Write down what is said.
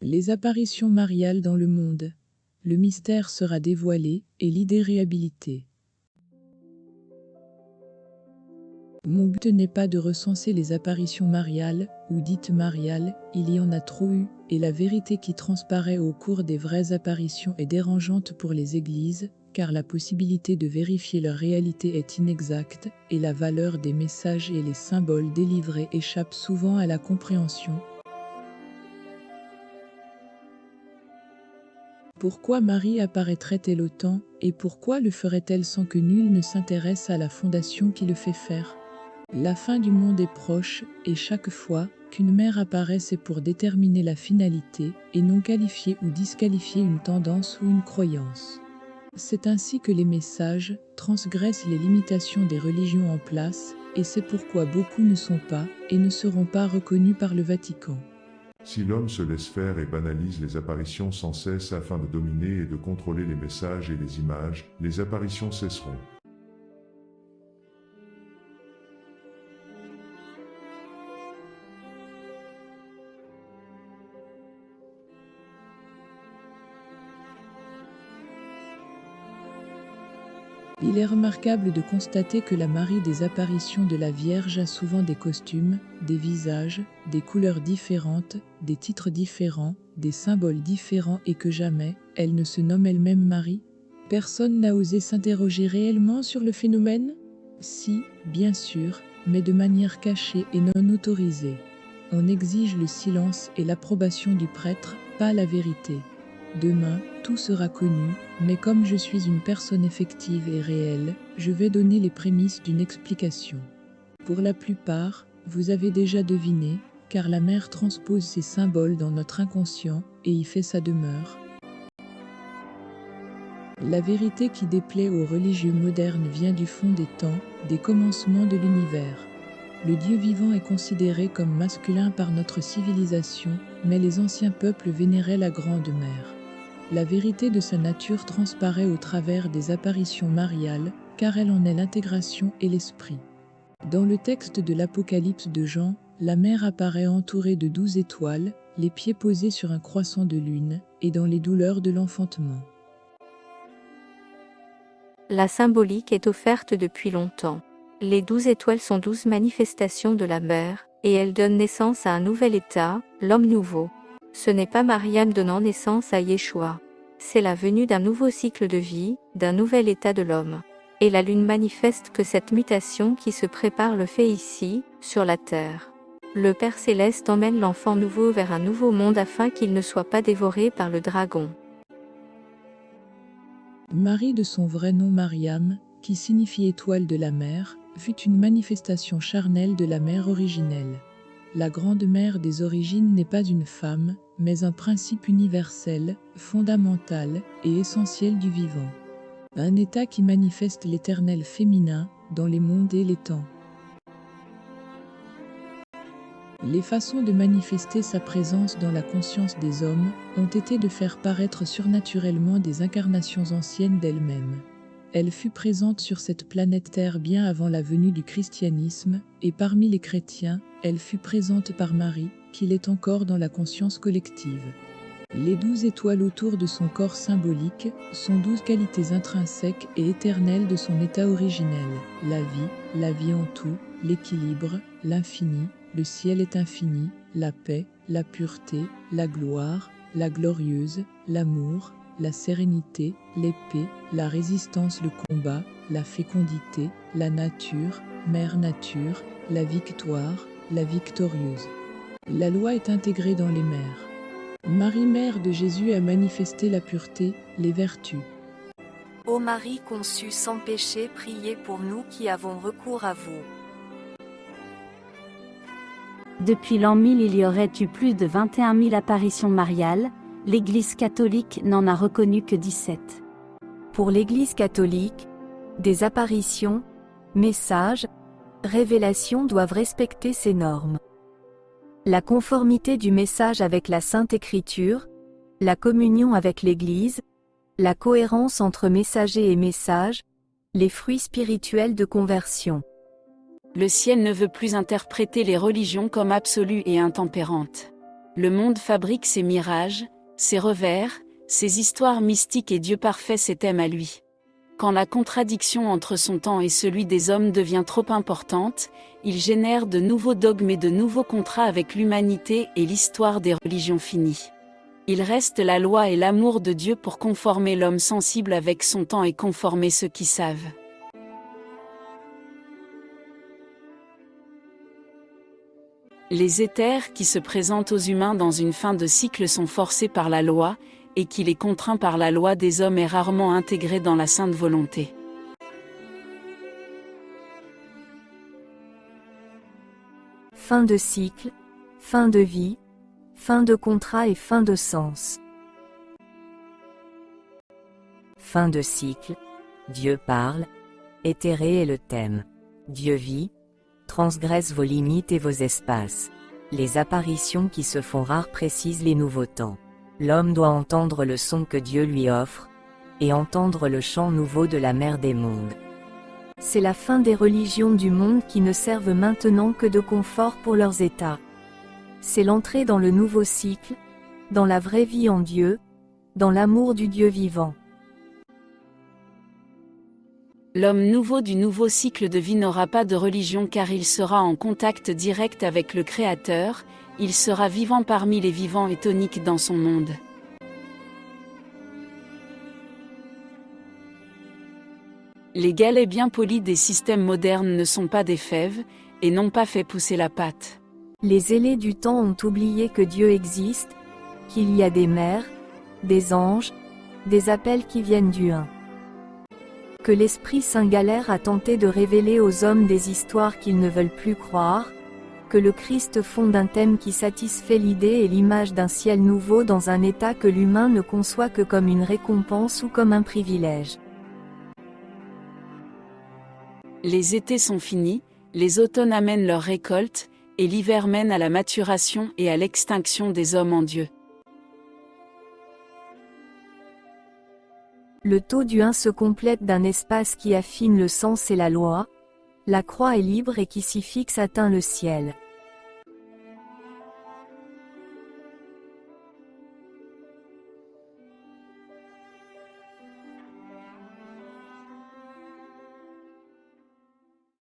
Les apparitions mariales dans le monde. Le mystère sera dévoilé et l'idée réhabilitée. Mon but n'est pas de recenser les apparitions mariales, ou dites mariales, il y en a trop eu, et la vérité qui transparaît au cours des vraies apparitions est dérangeante pour les églises, car la possibilité de vérifier leur réalité est inexacte, et la valeur des messages et les symboles délivrés échappent souvent à la compréhension. Pourquoi Marie apparaîtrait-elle autant, et pourquoi le ferait-elle sans que nul ne s'intéresse à la fondation qui le fait faire ? La fin du monde est proche, et chaque fois qu'une mère apparaît, c'est pour déterminer la finalité, et non qualifier ou disqualifier une tendance ou une croyance. C'est ainsi que les messages transgressent les limitations des religions en place, et c'est pourquoi beaucoup ne sont pas, et ne seront pas reconnus par le Vatican. Si l'homme se laisse faire et banalise les apparitions sans cesse afin de dominer et de contrôler les messages et les images, les apparitions cesseront. Il est remarquable de constater que la Marie des apparitions de la Vierge a souvent des costumes, des visages, des couleurs différentes, des titres différents, des symboles différents et que jamais, elle ne se nomme elle-même Marie. Personne n'a osé s'interroger réellement sur le phénomène ? Si, bien sûr, mais de manière cachée et non autorisée. On exige le silence et l'approbation du prêtre, pas la vérité. Demain, tout sera connu, mais comme je suis une personne effective et réelle, je vais donner les prémices d'une explication. Pour la plupart, vous avez déjà deviné, car la mère transpose ces symboles dans notre inconscient et y fait sa demeure. La vérité qui déplaît aux religieux modernes vient du fond des temps, des commencements de l'univers. Le Dieu vivant est considéré comme masculin par notre civilisation, mais les anciens peuples vénéraient la Grande Mère. La vérité de sa nature transparaît au travers des apparitions mariales, car elle en est l'intégration et l'esprit. Dans le texte de l'Apocalypse de Jean, la mère apparaît entourée de 12 étoiles, les pieds posés sur un croissant de lune, et dans les douleurs de l'enfantement. La symbolique est offerte depuis longtemps. Les 12 étoiles sont 12 manifestations de la mère, et elles donnent naissance à un nouvel état, l'homme nouveau. Ce n'est pas Mariam donnant naissance à Yeshua. C'est la venue d'un nouveau cycle de vie, d'un nouvel état de l'homme. Et la lune manifeste que cette mutation qui se prépare le fait ici, sur la terre. Le Père Céleste emmène l'enfant nouveau vers un nouveau monde afin qu'il ne soit pas dévoré par le dragon. Marie de son vrai nom Mariam, qui signifie étoile de la mer, fut une manifestation charnelle de la mère originelle. La grande mère des origines n'est pas une femme, mais un principe universel, fondamental et essentiel du vivant. Un état qui manifeste l'éternel féminin dans les mondes et les temps. Les façons de manifester sa présence dans la conscience des hommes ont été de faire paraître surnaturellement des incarnations anciennes d'elle-même. Elle fut présente sur cette planète Terre bien avant la venue du christianisme, et parmi les chrétiens, elle fut présente par Marie, qui l'est encore dans la conscience collective. Les 12 étoiles autour de son corps symbolique sont 12 qualités intrinsèques et éternelles de son état originel. La vie en tout, l'équilibre, l'infini, le ciel est infini, la paix, la pureté, la gloire, la glorieuse, l'amour, la sérénité, l'épée, la résistance, le combat, la fécondité, la nature, mère nature, la victoire, la victorieuse. La loi est intégrée dans les mères. Marie, mère de Jésus, a manifesté la pureté, les vertus. Ô Marie conçue sans péché, priez pour nous qui avons recours à vous. Depuis l'an 1000, il y aurait eu plus de 21 000 apparitions mariales, l'Église catholique n'en a reconnu que 17. Pour l'Église catholique, des apparitions, messages, révélations doivent respecter ces normes. La conformité du message avec la Sainte Écriture, la communion avec l'Église, la cohérence entre messager et message, les fruits spirituels de conversion. Le ciel ne veut plus interpréter les religions comme absolues et intempérantes. Le monde fabrique ses mirages, ses revers, ses histoires mystiques et Dieu parfait s'aime à lui. Quand la contradiction entre son temps et celui des hommes devient trop importante, il génère de nouveaux dogmes et de nouveaux contrats avec l'humanité et l'histoire des religions finie. Il reste la loi et l'amour de Dieu pour conformer l'homme sensible avec son temps et conformer ceux qui savent. Les éthers qui se présentent aux humains dans une fin de cycle sont forcés par la loi, et qui les contraint par la loi des hommes est rarement intégré dans la sainte volonté. Fin de cycle, fin de vie, fin de contrat et fin de sens. Fin de cycle, Dieu parle, éthéré est le thème. Dieu vit, transgresse vos limites et vos espaces. Les apparitions qui se font rares précisent les nouveaux temps. L'homme doit entendre le son que Dieu lui offre, et entendre le chant nouveau de la mère des mondes. C'est la fin des religions du monde qui ne servent maintenant que de confort pour leurs états. C'est l'entrée dans le nouveau cycle, dans la vraie vie en Dieu, dans l'amour du Dieu vivant. L'homme nouveau du nouveau cycle de vie n'aura pas de religion car il sera en contact direct avec le Créateur, il sera vivant parmi les vivants et tonique dans son monde. Les galets bien polis des systèmes modernes ne sont pas des fèves, et n'ont pas fait pousser la pâte. Les ailés du temps ont oublié que Dieu existe, qu'il y a des mères, des anges, des appels qui viennent du un. Que l'Esprit Saint galère à tenter de révéler aux hommes des histoires qu'ils ne veulent plus croire, que le Christ fonde un thème qui satisfait l'idée et l'image d'un ciel nouveau dans un état que l'humain ne conçoit que comme une récompense ou comme un privilège. Les étés sont finis, les automnes amènent leur récolte, et l'hiver mène à la maturation et à l'extinction des hommes en Dieu. Le taux du 1 se complète d'un espace qui affine le sens et la loi, la croix est libre et qui s'y fixe atteint le ciel.